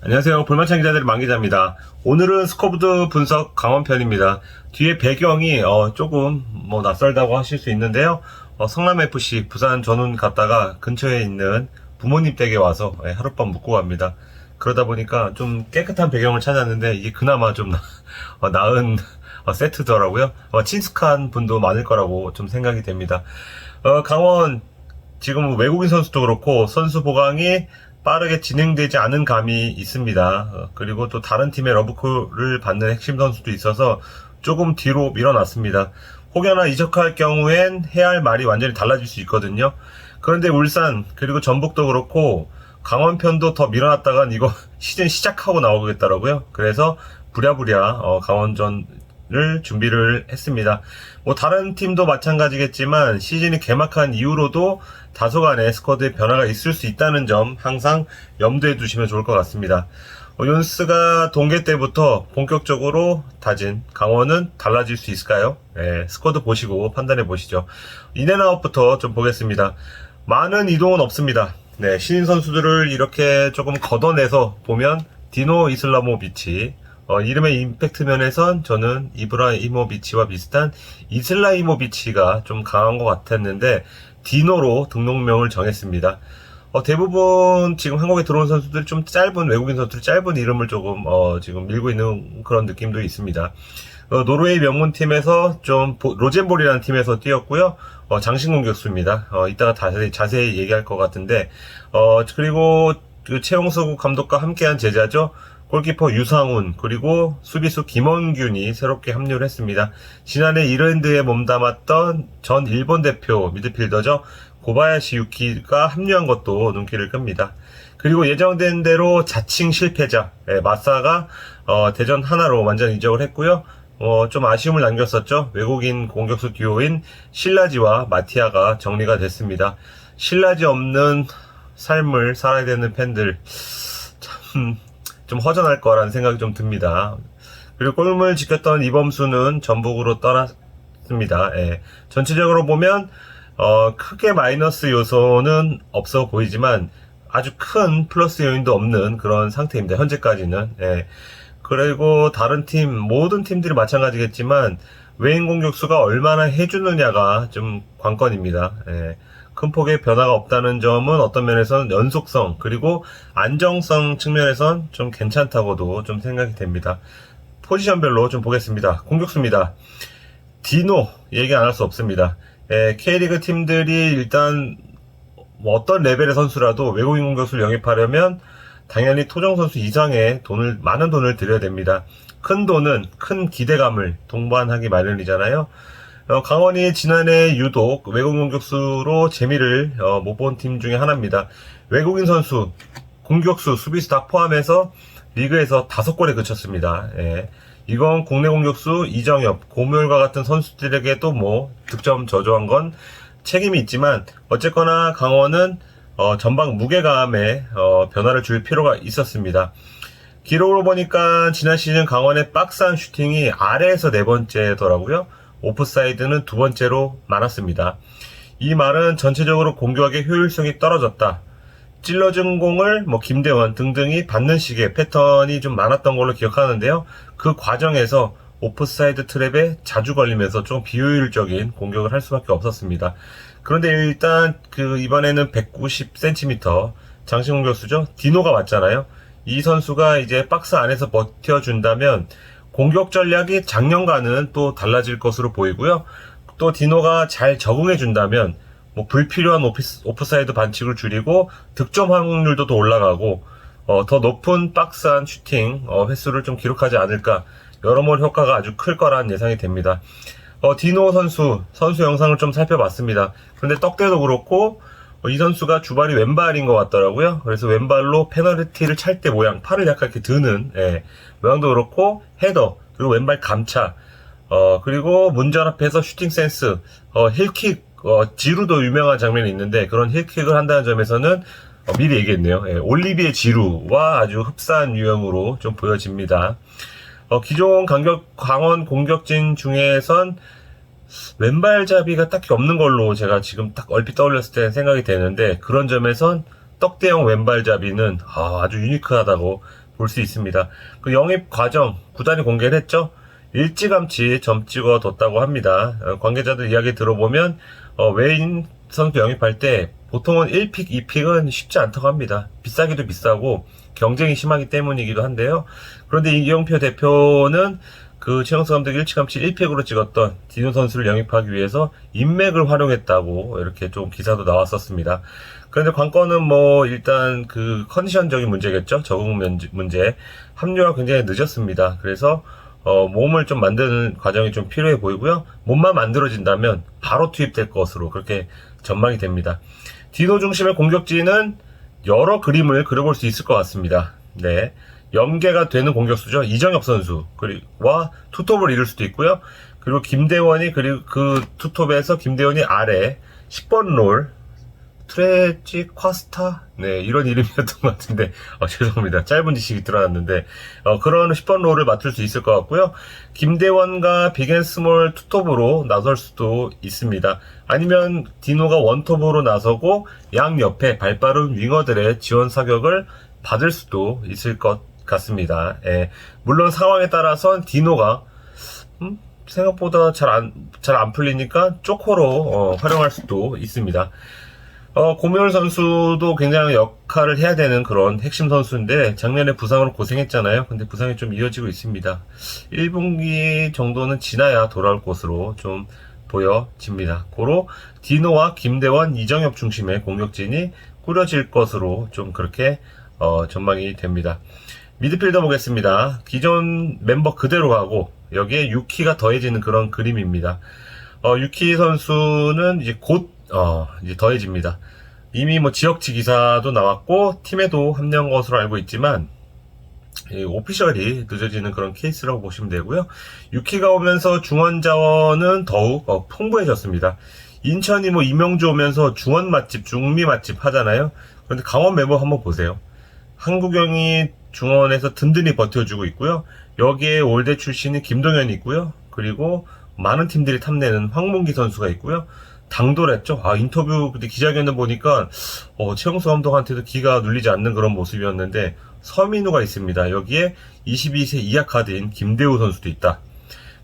안녕하세요. 볼만찬 기자들의 만기자입니다. 오늘은 스코어보드 분석 강원편입니다. 뒤에 배경이 조금 낯설다고 하실 수 있는데요. 성남FC 부산 전훈 갔다가 근처에 있는 부모님 댁에 와서 하룻밤 묵고 갑니다. 그러다 보니까 좀 깨끗한 배경을 찾았는데 이게 그나마 좀 나은 세트더라고요. 친숙한 분도 많을 거라고 좀 생각이 됩니다. 강원 지금 외국인 선수도 그렇고 선수 보강이 빠르게 진행되지 않은 감이 있습니다. 그리고 또 다른 팀의 러브콜을 받는 핵심 선수도 있어서 조금 뒤로 밀어놨습니다. 혹여나 이적할 경우엔 해야 할 말이 완전히 달라질 수 있거든요. 그런데 울산 그리고 전북도 그렇고 강원 편도 더 밀어놨다간 이거 시즌 시작하고 나오겠더라고요. 그래서 부랴부랴 강원전을 준비를 했습니다. 다른 팀도 마찬가지겠지만 시즌이 개막한 이후로도 다소간의 스쿼드의 변화가 있을 수 있다는 점 항상 염두에 두시면 좋을 것 같습니다. 윤스가 동계 때부터 본격적으로 다진 강원은 달라질 수 있을까요? 스쿼드 보시고 판단해 보시죠. 인앤아웃부터 좀 보겠습니다. 많은 이동은 없습니다. 신인 선수들을 이렇게 조금 걷어내서 보면 디노 이슬라모비치, 이름의 임팩트 면에선 저는 이브라이모비치와 비슷한 이슬라이모비치가 좀 강한 것 같았는데 디노로 등록명을 정했습니다. 대부분 지금 한국에 들어온 선수들이 좀 짧은 외국인 선수들 짧은 이름을 조금 지금 밀고 있는 그런 느낌도 있습니다. 노르웨이 명문팀에서 좀 로젠볼이라는 팀에서 뛰었고요. 장신 공격수입니다. 이따가 자세히 얘기할 것 같은데 그리고 그 최용석 감독과 함께한 제자죠. 골키퍼 유상훈 그리고 수비수 김원균이 새롭게 합류를 했습니다. 지난해 이랜드에 몸담았던 전 일본 대표 미드필더죠. 고바야시 유키가 합류한 것도 눈길을 끕니다. 그리고 예정된 대로 자칭 실패자 마사가 대전 하나로 완전 이적을 했고요. 좀 아쉬움을 남겼었죠. 외국인 공격수 듀오인 실라지와 마티아가 정리가 됐습니다. 실라지 없는 삶을 살아야 되는 팬들 참 좀 허전할 거라는 생각이 좀 듭니다. 그리고 골문을 지켰던 이범수는 전북으로 떠났습니다. 전체적으로 보면 크게 마이너스 요소는 없어 보이지만 아주 큰 플러스 요인도 없는 그런 상태입니다. 현재까지는. 그리고 다른 팀 모든 팀들이 마찬가지겠지만 외인 공격수가 얼마나 해주느냐가 좀 관건입니다. 큰 폭의 변화가 없다는 점은 어떤 면에서는 연속성 그리고 안정성 측면에선 좀 괜찮다고도 좀 생각이 됩니다. 포지션별로 좀 보겠습니다. 공격수입니다. 디노 얘기 안 할 수 없습니다. K리그 팀들이 일단 어떤 레벨의 선수라도 외국인 공격수를 영입하려면 당연히 토종 선수 이상의 많은 돈을 들여야 됩니다. 큰 돈은 큰 기대감을 동반하기 마련이잖아요. 강원이 지난해 유독 외국인 공격수로 재미를 못 본 팀 중에 하나입니다. 외국인 선수, 공격수, 수비수 다 포함해서 리그에서 5골에 그쳤습니다. 이건 국내 공격수 이정엽, 고묘일과 같은 선수들에게도 득점 저조한 건 책임이 있지만 어쨌거나 강원은 전방 무게감에 변화를 줄 필요가 있었습니다. 기록으로 보니까 지난 시즌 강원의 박스한 슈팅이 아래에서 4번째더라고요. 오프사이드는 2번째로 많았습니다. 이 말은 전체적으로 공격의 효율성이 떨어졌다. 찔러준 공을 김대원 등등이 받는 식의 패턴이 좀 많았던 걸로 기억하는데요. 그 과정에서 오프사이드 트랩에 자주 걸리면서 좀 비효율적인 공격을 할 수밖에 없었습니다. 그런데 일단 이번에는 190cm 장신 공격수죠. 디노가 왔잖아요. 이 선수가 이제 박스 안에서 버텨준다면 공격 전략이 작년과는 또 달라질 것으로 보이고요. 또 디노가 잘 적응해준다면 불필요한 오프사이드 반칙을 줄이고 득점 확률도 더 올라가고 더 높은 박스한 슈팅 횟수를 좀 기록하지 않을까, 여러모로 효과가 아주 클 거란 예상이 됩니다. 디노 선수 영상을 좀 살펴봤습니다. 그런데 떡대도 그렇고 이 선수가 주발이 왼발인 것 같더라고요. 그래서 왼발로 페널티를 찰 때 모양, 팔을 약간 이렇게 드는 모양도 그렇고 헤더, 그리고 왼발 감차, 그리고 문전 앞에서 슈팅 센스, 힐킥, 지루도 유명한 장면이 있는데 그런 힐킥을 한다는 점에서는 미리 얘기했네요. 올리비에 지루와 아주 흡사한 유형으로 좀 보여집니다. 기존 강원 공격진 중에선 왼발잡이가 딱히 없는 걸로 제가 지금 딱 얼핏 떠올렸을 때 생각이 되는데, 그런 점에선 떡대형 왼발잡이는 아주 유니크하다고 볼 수 있습니다. 그 영입 과정 구단이 공개를 했죠. 일찌감치 점 찍어뒀다고 합니다. 관계자들 이야기 들어보면 외인 선수 영입할 때 보통은 1픽, 2픽은 쉽지 않다고 합니다. 비싸기도 비싸고 경쟁이 심하기 때문이기도 한데요. 그런데 이경표 대표는 그 최용수 감독이 일찌감치 1픽으로 찍었던 디노 선수를 영입하기 위해서 인맥을 활용했다고 이렇게 좀 기사도 나왔었습니다. 그런데 관건은 뭐 일단 그 컨디션적인 문제겠죠. 적응 문제. 합류가 굉장히 늦었습니다. 그래서 몸을 좀 만드는 과정이 좀 필요해 보이고요. 몸만 만들어진다면 바로 투입될 것으로 그렇게 전망이 됩니다. 디노 중심의 공격진은 여러 그림을 그려볼 수 있을 것 같습니다. 네. 연계가 되는 공격수죠. 이정엽 선수와 투톱을 이룰 수도 있고요. 그리고 김대원이 그리고 그 투톱에서 김대원이 아래 10번 롤 트레지 콰스타 네 이런 이름이었던 것 같은데 죄송합니다. 짧은 지식이 들어갔는데 그런 10번 롤을 맡을 수 있을 것 같고요. 김대원과 빅앤스몰 투톱으로 나설 수도 있습니다. 아니면 디노가 원톱으로 나서고 양 옆에 발빠른 윙어들의 지원 사격을 받을 수도 있을 것 같습니다. 예. 물론 상황에 따라선 디노가 생각보다 잘 안 풀리니까 쪼코로 활용할 수도 있습니다. 고명을 선수도 굉장히 역할을 해야 되는 그런 핵심 선수인데 작년에 부상으로 고생했잖아요. 근데 부상이 좀 이어지고 있습니다. 1분기 정도는 지나야 돌아올 것으로 좀 보여집니다. 고로 디노와 김대원, 이정엽 중심의 공격진이 꾸려질 것으로 좀 그렇게 전망이 됩니다. 미드필더 보겠습니다. 기존 멤버 그대로 가고 여기에 유키가 더해지는 그런 그림입니다. 유키 선수는 이제 곧 이제 더해집니다. 이미 뭐 지역지 기사도 나왔고 팀에도 합류한 것으로 알고 있지만 오피셜이 늦어지는 그런 케이스라고 보시면 되고요. 유키가 오면서 중원 자원은 더욱 풍부해졌습니다. 인천이 뭐 이명주 오면서 중원 맛집, 중미 맛집 하잖아요. 그런데 강원 멤버 한번 보세요. 한국영이 중원에서 든든히 버텨주고 있고요. 여기에 올대 출신이 김동현이 있고요. 그리고 많은 팀들이 탐내는 황문기 선수가 있고요. 당돌했죠. 인터뷰 그때 기자회견을 보니까 최용수 감독한테도 기가 눌리지 않는 그런 모습이었는데 서민우가 있습니다. 여기에 22세 이하 카드인 김대우 선수도 있다.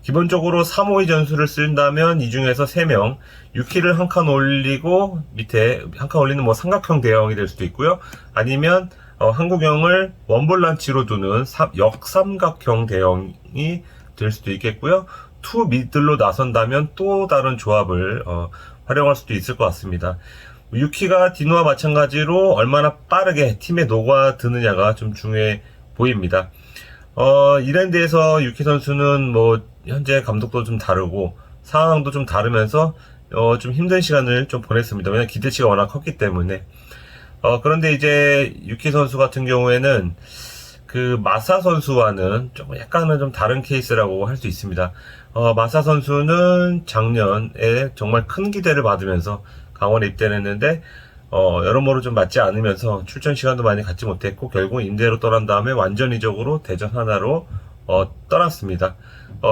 기본적으로 3-5-2 전술을 쓴다면 이 중에서 3명 6키를 한 칸 올리고 밑에 한 칸 올리는 뭐 삼각형 대형이 될 수도 있고요. 아니면 한국형을 원볼란치로 두는 역삼각형 대형이 될 수도 있겠고요. 투 미들로 나선다면 또 다른 조합을 활용할 수도 있을 것 같습니다. 유키가 디노와 마찬가지로 얼마나 빠르게 팀에 녹아드느냐가 좀 중요해 보입니다. 이랜드에서 유키 선수는 뭐 현재 감독도 좀 다르고 상황도 좀 다르면서 좀 힘든 시간을 좀 보냈습니다. 왜냐면 기대치가 워낙 컸기 때문에. 그런데 이제 유키 선수 같은 경우에는 그 마사 선수와는 좀 약간은 좀 다른 케이스라고 할 수 있습니다. 마사 선수는 작년에 정말 큰 기대를 받으면서 강원에 입대를 했는데 여러모로 좀 맞지 않으면서 출전 시간도 많이 갖지 못했고 결국 임대로 떠난 다음에 완전히적으로 대전 하나로 떠났습니다.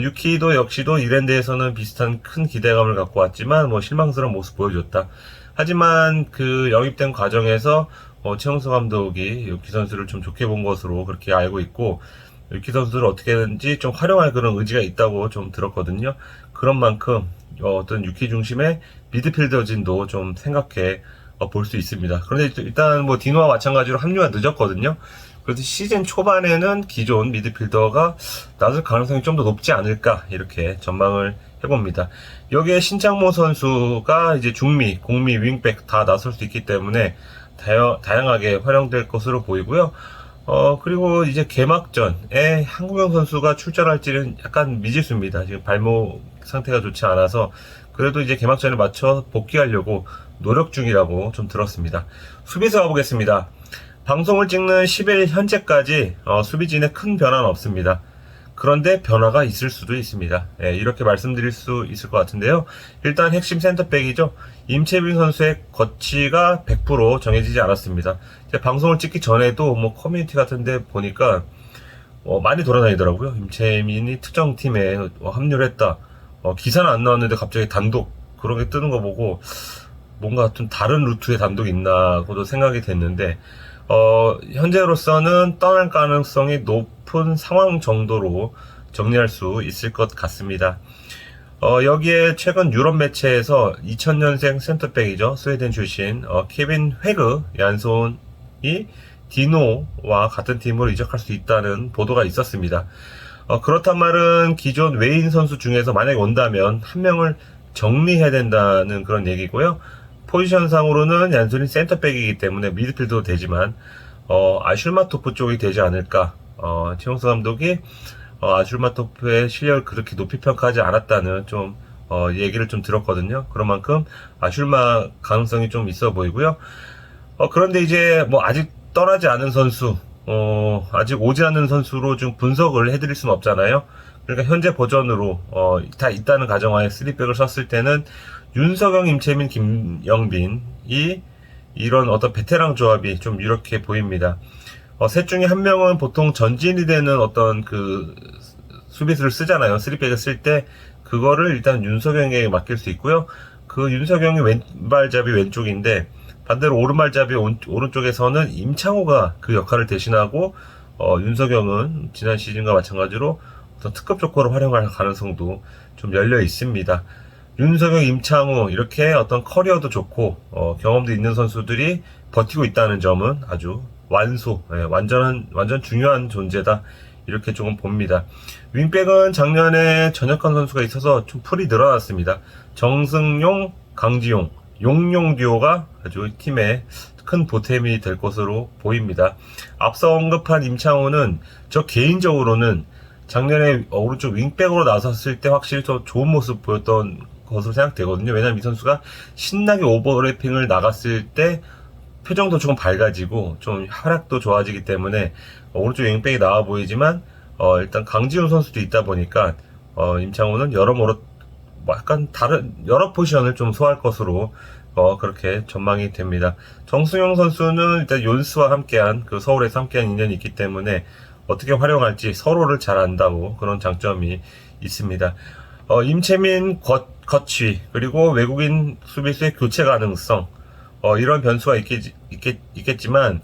유키도 역시도 이랜드에서는 비슷한 큰 기대감을 갖고 왔지만 뭐 실망스러운 모습 보여줬다. 하지만 그 영입된 과정에서 최용수 감독이 유키 선수를 좀 좋게 본 것으로 그렇게 알고 있고 유키 선수를 어떻게든지 좀 활용할 그런 의지가 있다고 좀 들었거든요. 그런 만큼 어떤 유키 중심의 미드필더진도 좀 생각해 볼 수 있습니다. 그런데 일단 뭐 디노와 마찬가지로 합류가 늦었거든요. 그래서 시즌 초반에는 기존 미드필더가 나설 가능성이 좀 더 높지 않을까 이렇게 전망을 해봅니다. 여기에 신창모 선수가 이제 중미, 공미, 윙백 다 나설 수 있기 때문에 다양하게 활용될 것으로 보이고요. 그리고 이제 개막전에 한국영 선수가 출전할지는 약간 미지수입니다. 지금 발목 상태가 좋지 않아서 그래도 이제 개막전에 맞춰 복귀하려고 노력 중이라고 좀 들었습니다. 수비수 가보겠습니다. 방송을 찍는 10일 현재까지 수비진에 큰 변화는 없습니다. 그런데 변화가 있을 수도 있습니다. 이렇게 말씀드릴 수 있을 것 같은데요. 일단 핵심 센터백이죠. 임채빈 선수의 거치가 100% 정해지지 않았습니다. 방송을 찍기 전에도 뭐 커뮤니티 같은데 보니까 많이 돌아다니더라고요. 임채민이 특정 팀에 합류를 했다. 기사는 안 나왔는데 갑자기 단독 그런 게 뜨는 거 보고 뭔가 좀 다른 루트의 단독이 있나고도 생각이 됐는데 현재로서는 떠날 가능성이 높은 상황 정도로 정리할 수 있을 것 같습니다. 여기에 최근 유럽 매체에서 2000년생 센터백이죠. 스웨덴 출신 케빈 회그 얀손이 디노와 같은 팀으로 이적할 수 있다는 보도가 있었습니다. 그렇단 말은 기존 외인 선수 중에서 만약에 온다면 한 명을 정리해야 된다는 그런 얘기고요. 포지션상으로는 얀손이 센터백이기 때문에 미드필더도 되지만 아슐마토프 쪽이 되지 않을까. 최용수 감독이 아슐마토프의 실력을 그렇게 높이 평가하지 않았다는 좀 얘기를 좀 들었거든요. 그런 만큼 아슐마 가능성이 좀 있어 보이고요. 그런데 이제 뭐 아직 떠나지 않은 선수, 아직 오지 않은 선수로 좀 분석을 해드릴 수는 없잖아요. 그러니까 현재 버전으로 다 있다는 가정하에 3백을 썼을 때는 윤석영, 임채민, 김영빈이 이런 어떤 베테랑 조합이 좀 이렇게 보입니다. 셋 중에 한 명은 보통 전진이 되는 어떤 그 수비수를 쓰잖아요. 3백을 쓸 때 그거를 일단 윤석영에게 맡길 수 있고요. 그 윤석영이 왼발잡이 왼쪽인데 반대로 오른발잡이 오른쪽에서는 임창호가 그 역할을 대신하고 윤석영은 지난 시즌과 마찬가지로 어떤 특급 조커를 활용할 가능성도 좀 열려 있습니다. 윤석영, 임창호 이렇게 어떤 커리어도 좋고 경험도 있는 선수들이 버티고 있다는 점은 아주 완전 중요한 존재다. 이렇게 조금 봅니다. 윙백은 작년에 전역한 선수가 있어서 좀 풀이 늘어났습니다. 정승용, 강지용, 용용 듀오가 아주 팀의 큰 보탬이 될 것으로 보입니다. 앞서 언급한 임창호는 저 개인적으로는 작년에 오른쪽 윙백으로 나섰을 때 확실히 더 좋은 모습 보였던 것으로 생각되거든요. 왜냐면 이 선수가 신나게 오버래핑을 나갔을 때 표정도 조금 밝아지고 좀 활약도 좋아지기 때문에 오른쪽 윙백이 나와 보이지만 일단 강지훈 선수도 있다 보니까 임창호는 여러모로 약간 다른 여러 포지션을 좀 소화할 것으로 그렇게 전망이 됩니다. 정승용 선수는 일단 윤스와 함께한 그 서울에서 함께한 인연이 있기 때문에 어떻게 활용할지 서로를 잘 안다고 그런 장점이 있습니다. 임채민 거치 그리고 외국인 수비수의 교체 가능성 이런 변수가 있겠지만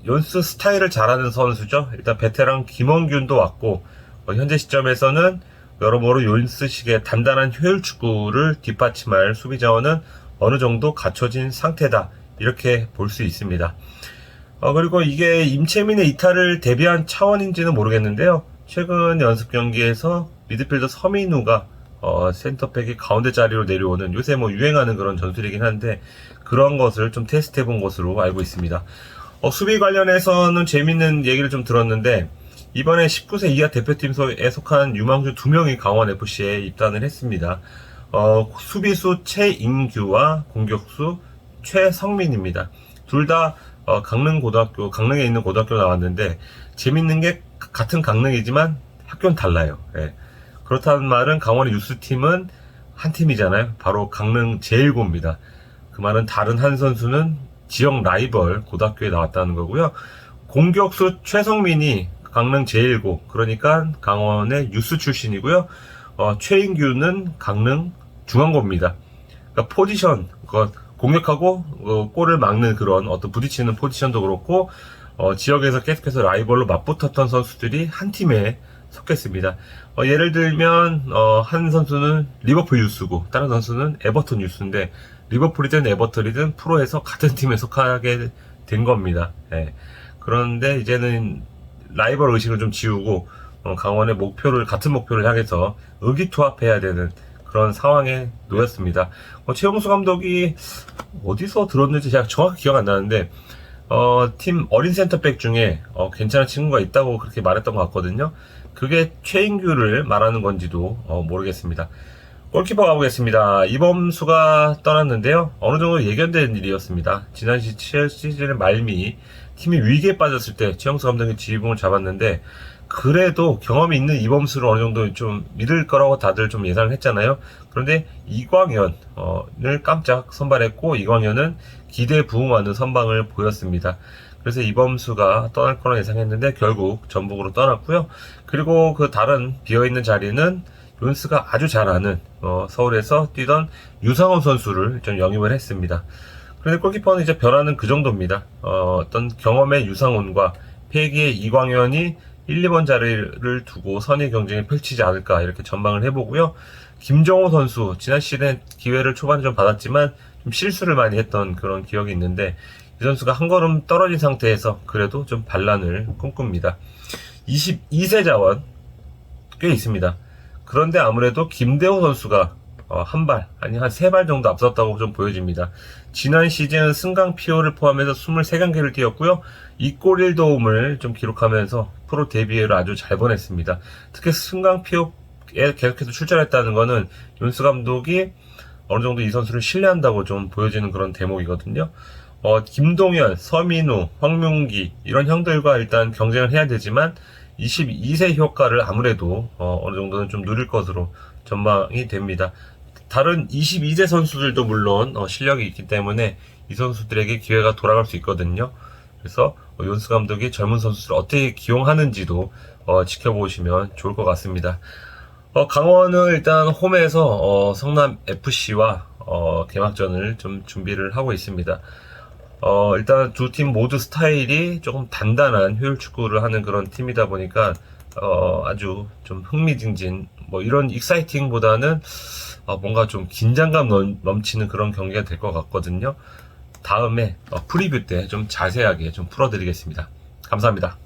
연수 스타일을 잘하는 선수죠. 일단 베테랑 김원균도 왔고 현재 시점에서는 여러모로 연스식의 단단한 효율 축구를 뒷받침할 수비 자원은 어느 정도 갖춰진 상태다. 이렇게 볼 수 있습니다. 그리고 이게 임채민의 이탈을 대비한 차원인지는 모르겠는데요. 최근 연습 경기에서 미드필더 서민우가 센터백이 가운데 자리로 내려오는 요새 뭐 유행하는 그런 전술이긴 한데 그런 것을 좀 테스트 해본 것으로 알고 있습니다. 수비 관련해서는 재밌는 얘기를 좀 들었는데 이번에 19세 이하 대표팀에 속한 유망주 2명이 강원FC에 입단을 했습니다. 수비수 최인규와 공격수 최성민입니다. 둘 다 강릉에 있는 고등학교 나왔는데 재밌는 게 같은 강릉이지만 학교는 달라요. 예. 그렇다는 말은 강원의 유스팀은 한 팀이잖아요. 바로 강릉 제1고입니다. 그 말은 다른 한 선수는 지역 라이벌 고등학교에 나왔다는 거고요. 공격수 최성민이 강릉 제1고 그러니까 강원의 유스 출신이고요. 최인규는 강릉 중앙고입니다. 그러니까 포지션 공격하고 골을 막는 그런 어떤 부딪히는 포지션도 그렇고 지역에서 계속해서 라이벌로 맞붙었던 선수들이 한 팀에 속했습니다. 예를 들면 한 선수는 리버풀 유스고 다른 선수는 에버턴 유스인데 리버풀이든 에버턴이든 프로에서 같은 팀에 속하게 된 겁니다. 예. 그런데 이제는 라이벌 의식을 좀 지우고 강원의 같은 목표를 향해서 의기투합해야 되는 그런 상황에 놓였습니다. 최용수 감독이 어디서 들었는지 제가 정확히 기억 안 나는데 팀 어린 센터백 중에 괜찮은 친구가 있다고 그렇게 말했던 것 같거든요. 그게 최인규를 말하는 건지도 모르겠습니다. 골키퍼 가보겠습니다. 이범수가 떠났는데요. 어느 정도 예견된 일이었습니다. 지난 시즌의 말미 팀이 위기에 빠졌을 때 최용수 감독이 지휘봉을 잡았는데 그래도 경험이 있는 이범수를 어느 정도 좀 믿을 거라고 다들 좀 예상을 했잖아요. 그런데 이광현을 깜짝 선발했고 이광현은 기대에 부응하는 선방을 보였습니다. 그래서 이범수가 떠날 거라 예상했는데 결국 전북으로 떠났고요. 그리고 그 다른 비어있는 자리는 윤스가 아주 잘 아는 서울에서 뛰던 유상원 선수를 좀 영입을 했습니다. 그런데 골키퍼는 이제 벼라는 그 정도입니다. 어떤 경험의 유상훈과 패기의 이광현이 1, 2번 자리를 두고 선의 경쟁을 펼치지 않을까 이렇게 전망을 해보고요. 김정호 선수 지난 시즌에 기회를 초반에 좀 받았지만 좀 실수를 많이 했던 그런 기억이 있는데 이 선수가 한 걸음 떨어진 상태에서 그래도 좀 반란을 꿈꿉니다. 22세 자원 꽤 있습니다. 그런데 아무래도 김대호 선수가 한 발, 아니 한 세 발 정도 앞섰다고 좀 보여집니다. 지난 시즌 승강피오를 포함해서 23경기를 뛰었고요. 2골 1도움을 좀 기록하면서 프로 데뷔를 아주 잘 보냈습니다. 특히 승강피오에 계속해서 출전했다는 거는 윤수 감독이 어느 정도 이 선수를 신뢰한다고 좀 보여지는 그런 대목이거든요. 김동현, 서민우, 황문기 이런 형들과 일단 경쟁을 해야 되지만 22세 효과를 아무래도 어느 정도는 좀 누릴 것으로 전망이 됩니다. 다른 22세 선수들도 물론 실력이 있기 때문에 이 선수들에게 기회가 돌아갈 수 있거든요. 그래서 윤수 감독이 젊은 선수들을 어떻게 기용하는지도 지켜보시면 좋을 것 같습니다. 강원은 일단 홈에서 성남 FC와 개막전을 좀 준비를 하고 있습니다. 일단 두 팀 모두 스타일이 조금 단단한 효율 축구를 하는 그런 팀이다 보니까 아주 좀 흥미진진 뭐 이런 익사이팅보다는 뭔가 좀 긴장감 넘치는 그런 경기가 될 것 같거든요. 다음에 프리뷰 때 좀 자세하게 좀 풀어드리겠습니다. 감사합니다.